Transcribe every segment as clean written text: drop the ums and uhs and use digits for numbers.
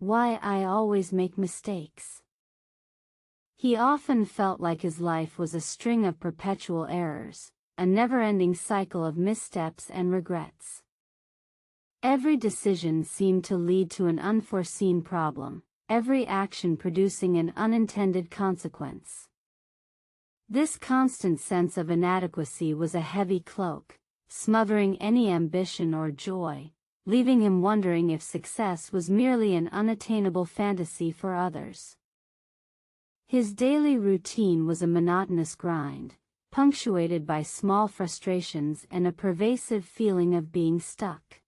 Why I always make mistakes. He often felt like his life was a string of perpetual errors, a never-ending cycle of missteps and regrets. Every decision seemed to lead to an unforeseen problem, every action producing an unintended consequence. This constant sense of inadequacy was a heavy cloak, smothering any ambition or joy, leaving him wondering if success was merely an unattainable fantasy for others. His daily routine was a monotonous grind, punctuated by small frustrations and a pervasive feeling of being stuck.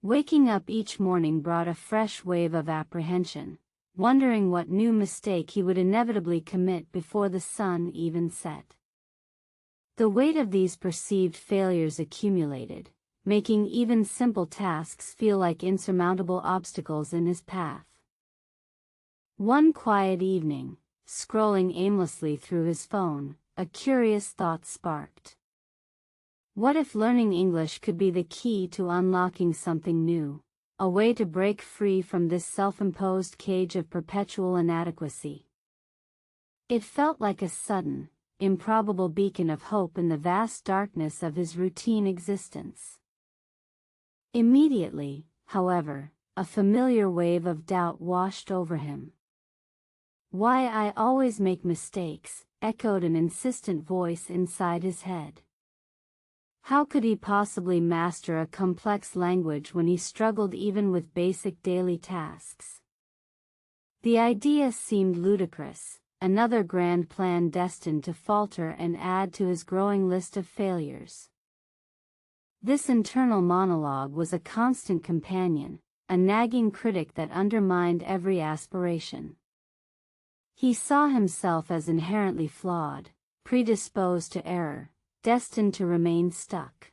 Waking up each morning brought a fresh wave of apprehension, wondering what new mistake he would inevitably commit before the sun even set. The weight of these perceived failures accumulated, making even simple tasks feel like insurmountable obstacles in his path. One quiet evening, scrolling aimlessly through his phone, a curious thought sparked. What if learning English could be the key to unlocking something new, a way to break free from this self-imposed cage of perpetual inadequacy? It felt like a sudden, improbable beacon of hope in the vast darkness of his routine existence. Immediately, however, a familiar wave of doubt washed over him. Why I always make mistakes, echoed an insistent voice inside his head. How could he possibly master a complex language when he struggled even with basic daily tasks? The idea seemed ludicrous, another grand plan destined to falter and add to his growing list of failures. This internal monologue was a constant companion, a nagging critic that undermined every aspiration. He saw himself as inherently flawed, predisposed to error, destined to remain stuck.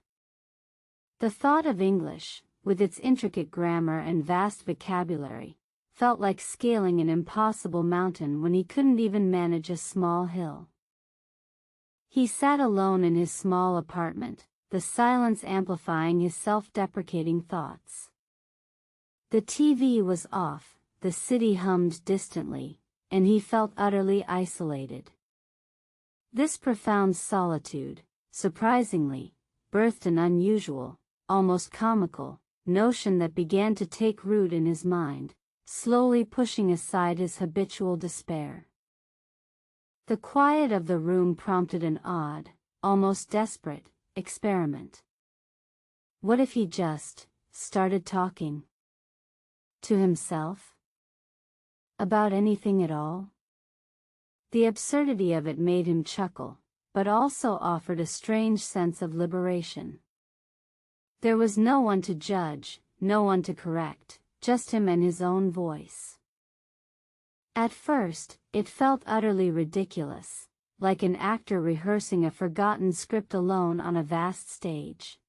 The thought of English, with its intricate grammar and vast vocabulary, felt like scaling an impossible mountain when he couldn't even manage a small hill. He sat alone in his small apartment, the silence amplifying his self-deprecating thoughts. The TV was off, the city hummed distantly, and he felt utterly isolated. This profound solitude, surprisingly, birthed an unusual, almost comical, notion that began to take root in his mind, slowly pushing aside his habitual despair. The quiet of the room prompted an odd, almost desperate, experiment. What if he just started talking to himself? About anything at all? The absurdity of it made him chuckle, but also offered a strange sense of liberation. There was no one to judge, no one to correct, just him and his own voice. At first, it felt utterly ridiculous, like an actor rehearsing a forgotten script alone on a vast stage.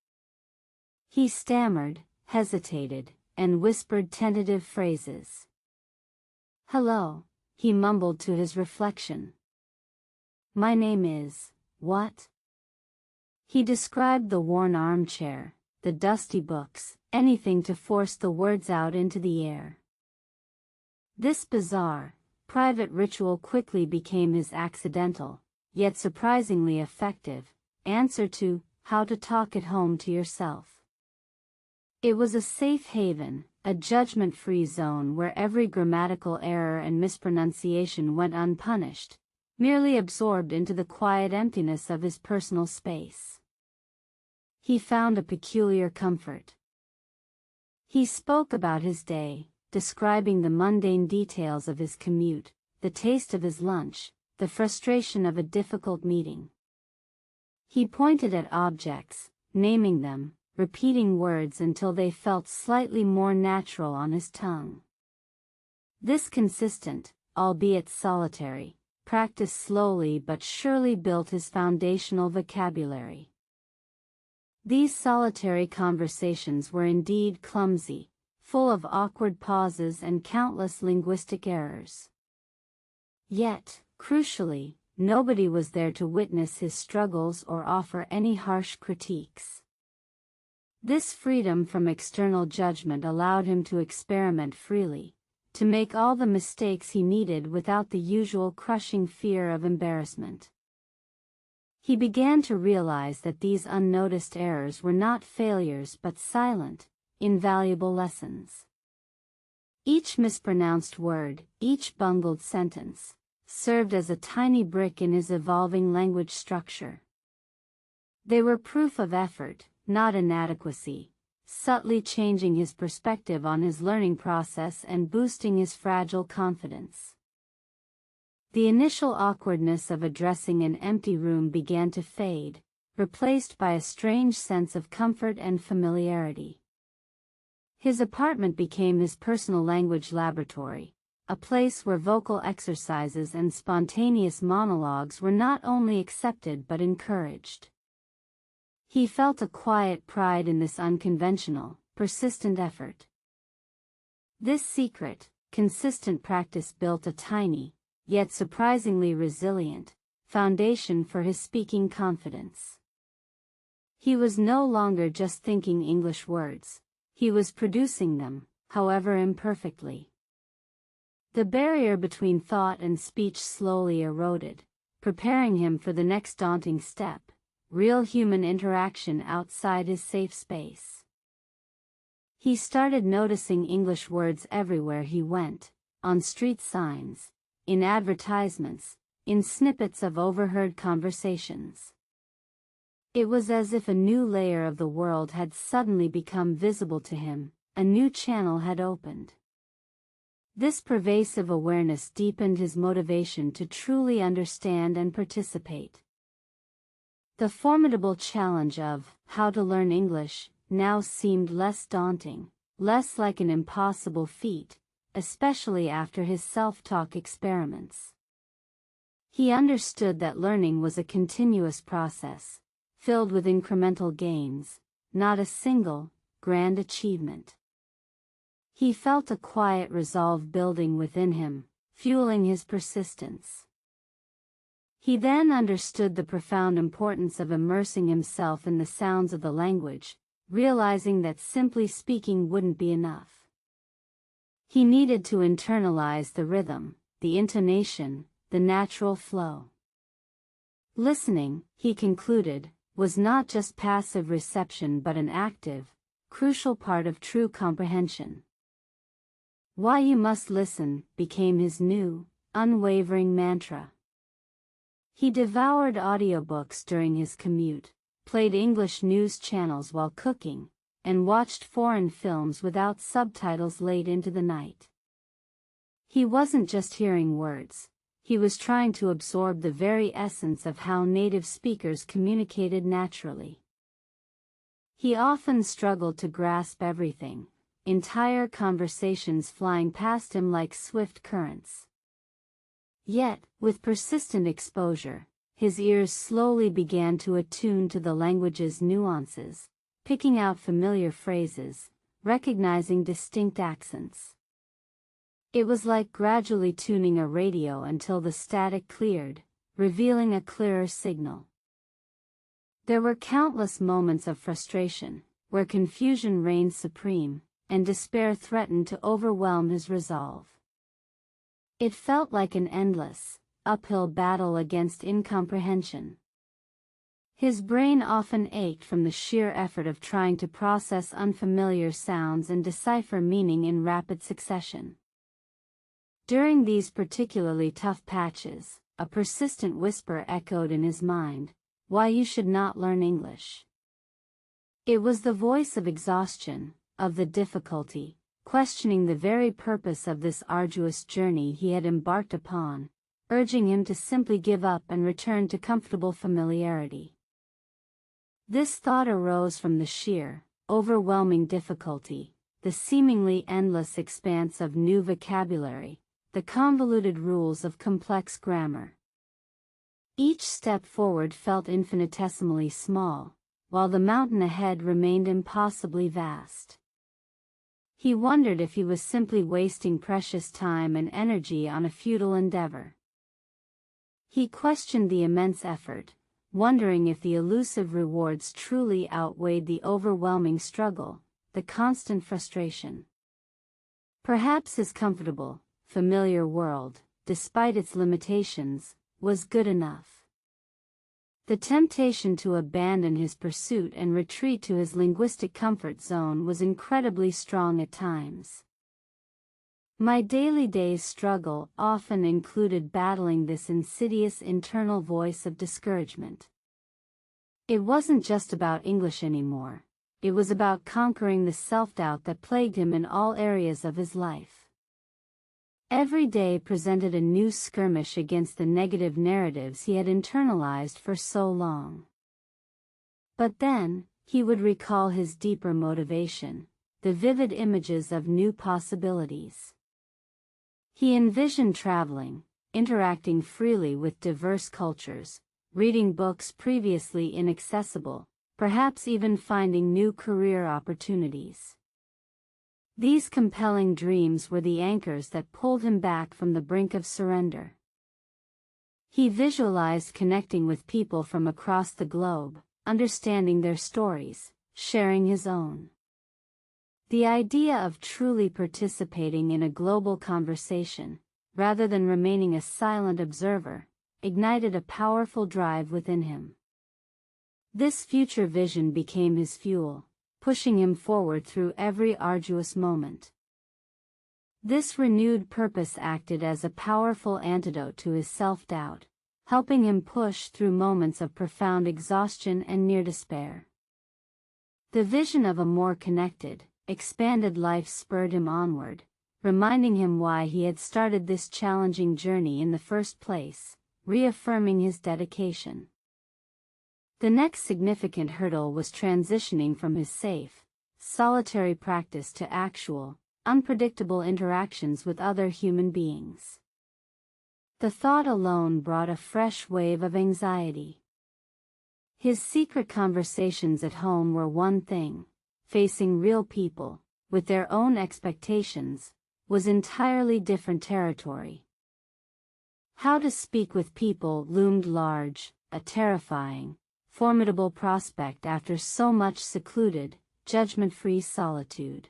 He stammered, hesitated, and whispered tentative phrases. "Hello," he mumbled to his reflection. "My name is, what?" He described the worn armchair, the dusty books, anything to force the words out into the air. This bizarre, private ritual quickly became his accidental, yet surprisingly effective, answer to how to talk at home to yourself. It was a safe haven, a judgment-free zone where every grammatical error and mispronunciation went unpunished, merely absorbed into the quiet emptiness of his personal space. He found a peculiar comfort. He spoke about his day, describing the mundane details of his commute, the taste of his lunch, the frustration of a difficult meeting. He pointed at objects, naming them, repeating words until they felt slightly more natural on his tongue. This consistent, albeit solitary, practice slowly but surely built his foundational vocabulary. These solitary conversations were indeed clumsy, full of awkward pauses and countless linguistic errors. Yet, crucially, nobody was there to witness his struggles or offer any harsh critiques. This freedom from external judgment allowed him to experiment freely, to make all the mistakes he needed without the usual crushing fear of embarrassment. He began to realize that these unnoticed errors were not failures but silent, invaluable lessons. Each mispronounced word, each bungled sentence, served as a tiny brick in his evolving language structure. They were proof of effort, not inadequacy, subtly changing his perspective on his learning process and boosting his fragile confidence. The initial awkwardness of addressing an empty room began to fade, replaced by a strange sense of comfort and familiarity. His apartment became his personal language laboratory, a place where vocal exercises and spontaneous monologues were not only accepted but encouraged. He felt a quiet pride in this unconventional, persistent effort. This secret, consistent practice built a tiny, yet surprisingly resilient, foundation for his speaking confidence. He was no longer just thinking English words, he was producing them, however imperfectly. The barrier between thought and speech slowly eroded, preparing him for the next daunting step, real human interaction outside his safe space. He started noticing English words everywhere he went, on street signs, in advertisements, in snippets of overheard conversations. It was as if a new layer of the world had suddenly become visible to him, a new channel had opened. This pervasive awareness deepened his motivation to truly understand and participate. The formidable challenge of how to learn English now seemed less daunting, less like an impossible feat, especially after his self-talk experiments. He understood that learning was a continuous process, filled with incremental gains, not a single, grand achievement. He felt a quiet resolve building within him, fueling his persistence. He then understood the profound importance of immersing himself in the sounds of the language, realizing that simply speaking wouldn't be enough. He needed to internalize the rhythm, the intonation, the natural flow. Listening, he concluded, was not just passive reception but an active, crucial part of true comprehension. Why you must listen became his new, unwavering mantra. He devoured audiobooks during his commute, played English news channels while cooking, and watched foreign films without subtitles late into the night. He wasn't just hearing words, he was trying to absorb the very essence of how native speakers communicated naturally. He often struggled to grasp everything, entire conversations flying past him like swift currents. Yet, with persistent exposure, his ears slowly began to attune to the language's nuances, picking out familiar phrases, recognizing distinct accents. It was like gradually tuning a radio until the static cleared, revealing a clearer signal. There were countless moments of frustration, where confusion reigned supreme, and despair threatened to overwhelm his resolve. It felt like an endless, uphill battle against incomprehension. His brain often ached from the sheer effort of trying to process unfamiliar sounds and decipher meaning in rapid succession. During these particularly tough patches, a persistent whisper echoed in his mind, "Why you should not learn English." It was the voice of exhaustion, of the difficulty, questioning the very purpose of this arduous journey he had embarked upon, urging him to simply give up and return to comfortable familiarity. This thought arose from the sheer, overwhelming difficulty, the seemingly endless expanse of new vocabulary, the convoluted rules of complex grammar. Each step forward felt infinitesimally small, while the mountain ahead remained impossibly vast. He wondered if he was simply wasting precious time and energy on a futile endeavor. He questioned the immense effort, wondering if the elusive rewards truly outweighed the overwhelming struggle, the constant frustration. Perhaps his comfortable, familiar world, despite its limitations, was good enough. The temptation to abandon his pursuit and retreat to his linguistic comfort zone was incredibly strong at times. My daily day's struggle often included battling this insidious internal voice of discouragement. It wasn't just about English anymore. It was about conquering the self-doubt that plagued him in all areas of his life. Every day presented a new skirmish against the negative narratives he had internalized for so long. But then, he would recall his deeper motivation, the vivid images of new possibilities. He envisioned traveling, interacting freely with diverse cultures, reading books previously inaccessible, perhaps even finding new career opportunities. These compelling dreams were the anchors that pulled him back from the brink of surrender. He visualized connecting with people from across the globe, understanding their stories, sharing his own. The idea of truly participating in a global conversation, rather than remaining a silent observer, ignited a powerful drive within him. This future vision became his fuel, pushing him forward through every arduous moment. This renewed purpose acted as a powerful antidote to his self-doubt, helping him push through moments of profound exhaustion and near despair. The vision of a more connected, expanded life spurred him onward, reminding him why he had started this challenging journey in the first place, reaffirming his dedication. The next significant hurdle was transitioning from his safe, solitary practice to actual, unpredictable interactions with other human beings. The thought alone brought a fresh wave of anxiety. His secret conversations at home were one thing. Facing real people, with their own expectations, was entirely different territory. How to speak with people loomed large, a terrifying, formidable prospect after so much secluded, judgment-free solitude.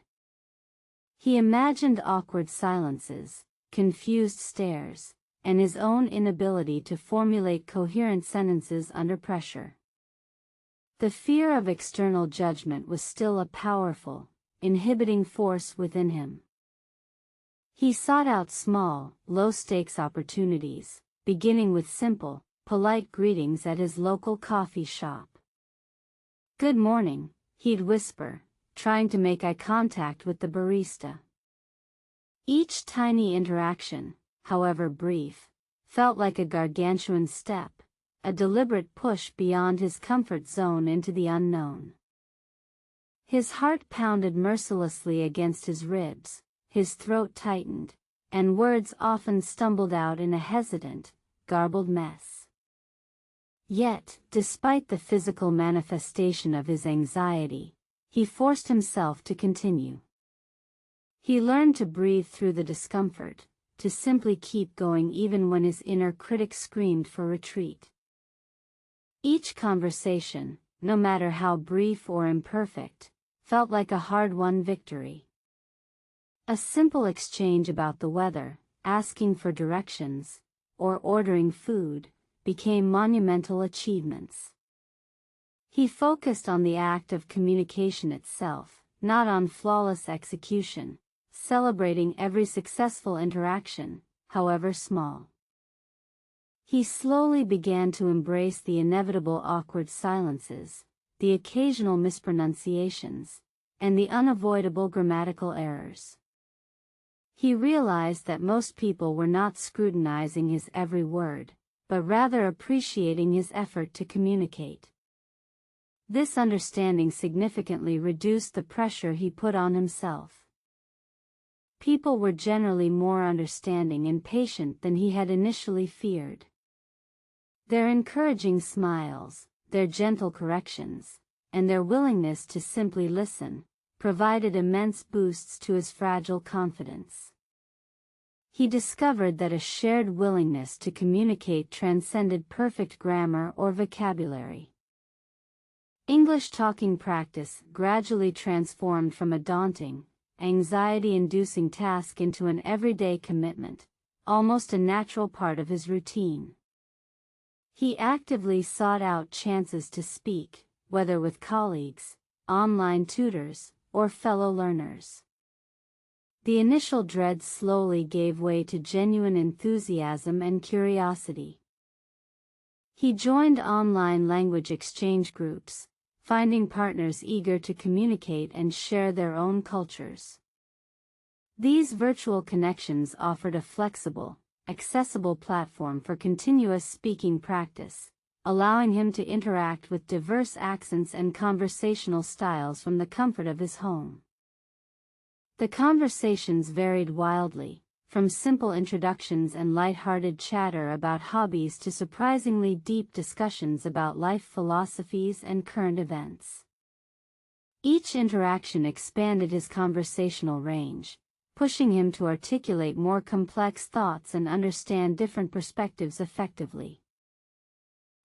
He imagined awkward silences, confused stares, and his own inability to formulate coherent sentences under pressure. The fear of external judgment was still a powerful, inhibiting force within him. He sought out small, low-stakes opportunities, beginning with simple, polite greetings at his local coffee shop. "Good morning," he'd whisper, trying to make eye contact with the barista. Each tiny interaction, however brief, felt like a gargantuan step, a deliberate push beyond his comfort zone into the unknown. His heart pounded mercilessly against his ribs, his throat tightened, and words often stumbled out in a hesitant, garbled mess. Yet, despite the physical manifestation of his anxiety, he forced himself to continue. He learned to breathe through the discomfort, to simply keep going even when his inner critic screamed for retreat. Each conversation, no matter how brief or imperfect, felt like a hard-won victory. A simple exchange about the weather, asking for directions, or ordering food, became monumental achievements. He focused on the act of communication itself, not on flawless execution, celebrating every successful interaction, however small. He slowly began to embrace the inevitable awkward silences, the occasional mispronunciations, and the unavoidable grammatical errors. He realized that most people were not scrutinizing his every word, but rather appreciating his effort to communicate. This understanding significantly reduced the pressure he put on himself. People were generally more understanding and patient than he had initially feared. Their encouraging smiles, their gentle corrections, and their willingness to simply listen, provided immense boosts to his fragile confidence. He discovered that a shared willingness to communicate transcended perfect grammar or vocabulary. English talking practice gradually transformed from a daunting, anxiety-inducing task into an everyday commitment, almost a natural part of his routine. He actively sought out chances to speak, whether with colleagues, online tutors, or fellow learners. The initial dread slowly gave way to genuine enthusiasm and curiosity. He joined online language exchange groups, finding partners eager to communicate and share their own cultures. These virtual connections offered a flexible, accessible platform for continuous speaking practice, allowing him to interact with diverse accents and conversational styles from the comfort of his home. The conversations varied wildly, from simple introductions and light-hearted chatter about hobbies to surprisingly deep discussions about life philosophies and current events. Each interaction expanded his conversational range, pushing him to articulate more complex thoughts and understand different perspectives effectively.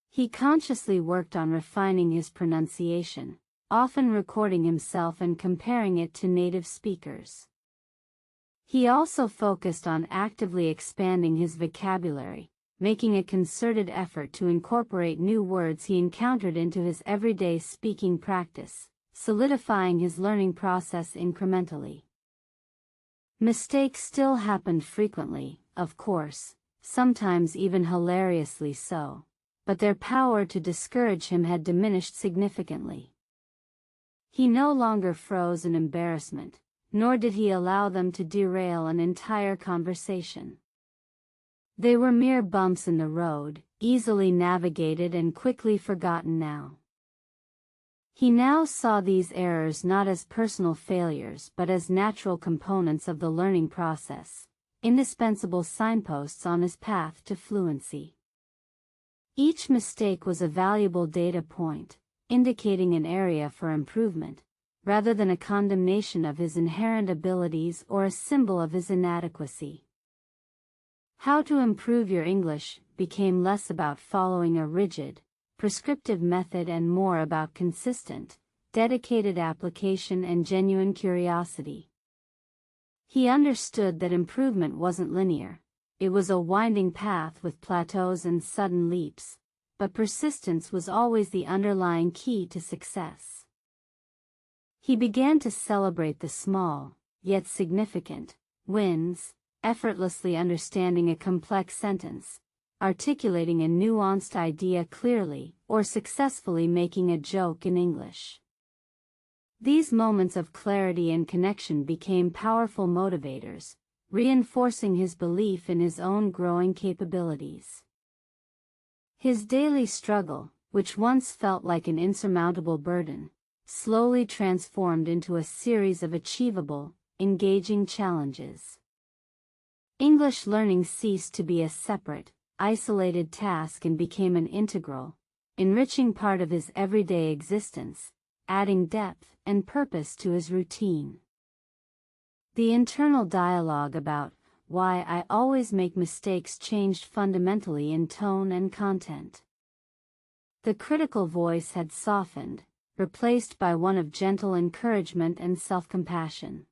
He consciously worked on refining his pronunciation, often recording himself and comparing it to native speakers. He also focused on actively expanding his vocabulary, making a concerted effort to incorporate new words he encountered into his everyday speaking practice, solidifying his learning process incrementally. Mistakes still happened frequently, of course, sometimes even hilariously so, but their power to discourage him had diminished significantly. He no longer froze in embarrassment, nor did he allow them to derail an entire conversation. They were mere bumps in the road, easily navigated and quickly forgotten now. He now saw these errors not as personal failures but as natural components of the learning process, indispensable signposts on his path to fluency. Each mistake was a valuable data point, indicating an area for improvement, rather than a condemnation of his inherent abilities or a symbol of his inadequacy. How to improve your English became less about following a rigid, prescriptive method and more about consistent, dedicated application and genuine curiosity. He understood that improvement wasn't linear, it was a winding path with plateaus and sudden leaps, but persistence was always the underlying key to success. He began to celebrate the small, yet significant, wins, effortlessly understanding a complex sentence, articulating a nuanced idea clearly, or successfully making a joke in English. These moments of clarity and connection became powerful motivators, reinforcing his belief in his own growing capabilities. His daily struggle, which once felt like an insurmountable burden, slowly transformed into a series of achievable, engaging challenges. English learning ceased to be a separate, isolated task and became an integral, enriching part of his everyday existence, adding depth and purpose to his routine. The internal dialogue about why I always make mistakes changed fundamentally in tone and content. The critical voice had softened, replaced by one of gentle encouragement and self-compassion.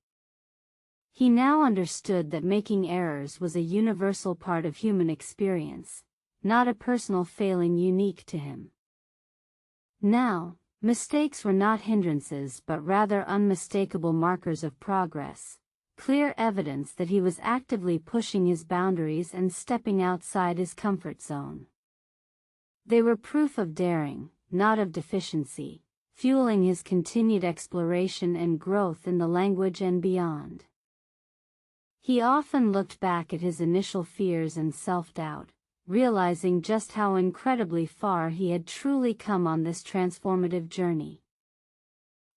He now understood that making errors was a universal part of human experience, not a personal failing unique to him. Now, mistakes were not hindrances but rather unmistakable markers of progress, clear evidence that he was actively pushing his boundaries and stepping outside his comfort zone. They were proof of daring, not of deficiency, fueling his continued exploration and growth in the language and beyond. He often looked back at his initial fears and self-doubt, realizing just how incredibly far he had truly come on this transformative journey.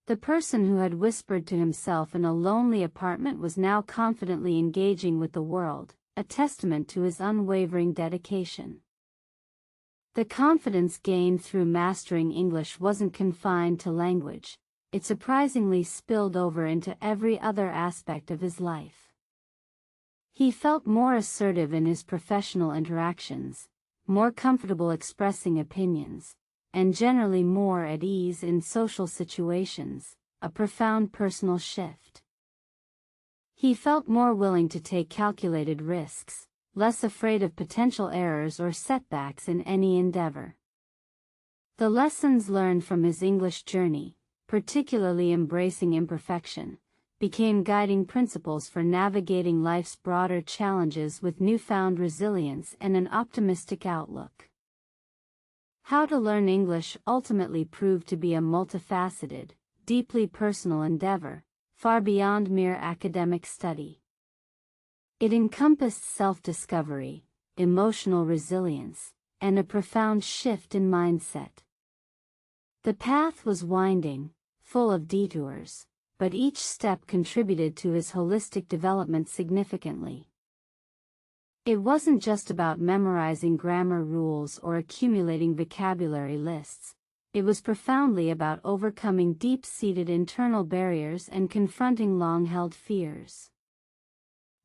The person who had whispered to himself in a lonely apartment was now confidently engaging with the world, a testament to his unwavering dedication. The confidence gained through mastering English wasn't confined to language, it surprisingly spilled over into every other aspect of his life. He felt more assertive in his professional interactions, more comfortable expressing opinions, and generally more at ease in social situations, a profound personal shift. He felt more willing to take calculated risks, less afraid of potential errors or setbacks in any endeavor. The lessons learned from his English journey, particularly embracing imperfection, became guiding principles for navigating life's broader challenges with newfound resilience and an optimistic outlook. How to learn English ultimately proved to be a multifaceted, deeply personal endeavor, far beyond mere academic study. It encompassed self-discovery, emotional resilience, and a profound shift in mindset. The path was winding, full of detours, but each step contributed to his holistic development significantly. It wasn't just about memorizing grammar rules or accumulating vocabulary lists. It was profoundly about overcoming deep-seated internal barriers and confronting long-held fears.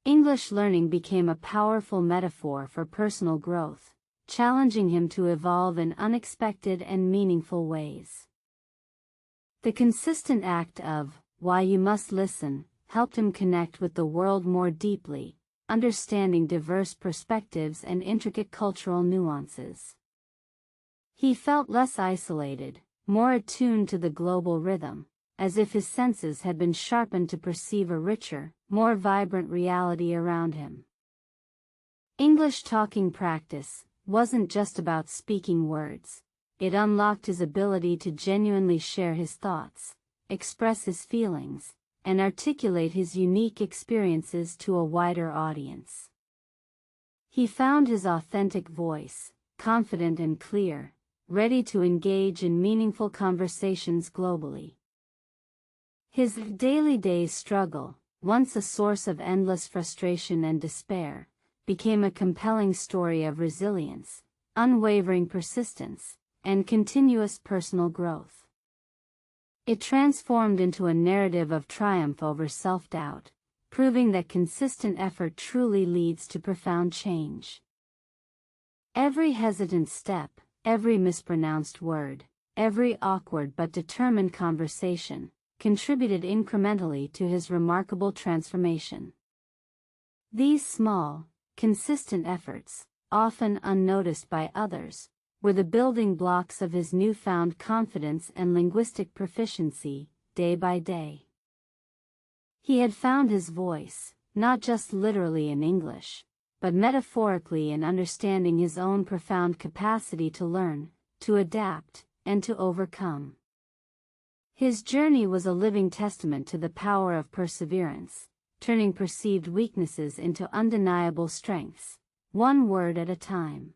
English learning became a powerful metaphor for personal growth, challenging him to evolve in unexpected and meaningful ways. The consistent act of "why you must listen" helped him connect with the world more deeply, understanding diverse perspectives and intricate cultural nuances. He felt less isolated, more attuned to the global rhythm, as if his senses had been sharpened to perceive a richer, more vibrant reality around him. English talking practice wasn't just about speaking words. It unlocked his ability to genuinely share his thoughts, express his feelings, and articulate his unique experiences to a wider audience. He found his authentic voice, confident and clear, ready to engage in meaningful conversations globally. His daily struggle, once a source of endless frustration and despair, became a compelling story of resilience, unwavering persistence, and continuous personal growth. It transformed into a narrative of triumph over self-doubt, proving that consistent effort truly leads to profound change. Every hesitant step, every mispronounced word, every awkward but determined conversation, contributed incrementally to his remarkable transformation. These small, consistent efforts, often unnoticed by others, were the building blocks of his newfound confidence and linguistic proficiency, day by day. He had found his voice, not just literally in English, but metaphorically in understanding his own profound capacity to learn, to adapt, and to overcome. His journey was a living testament to the power of perseverance, turning perceived weaknesses into undeniable strengths, one word at a time.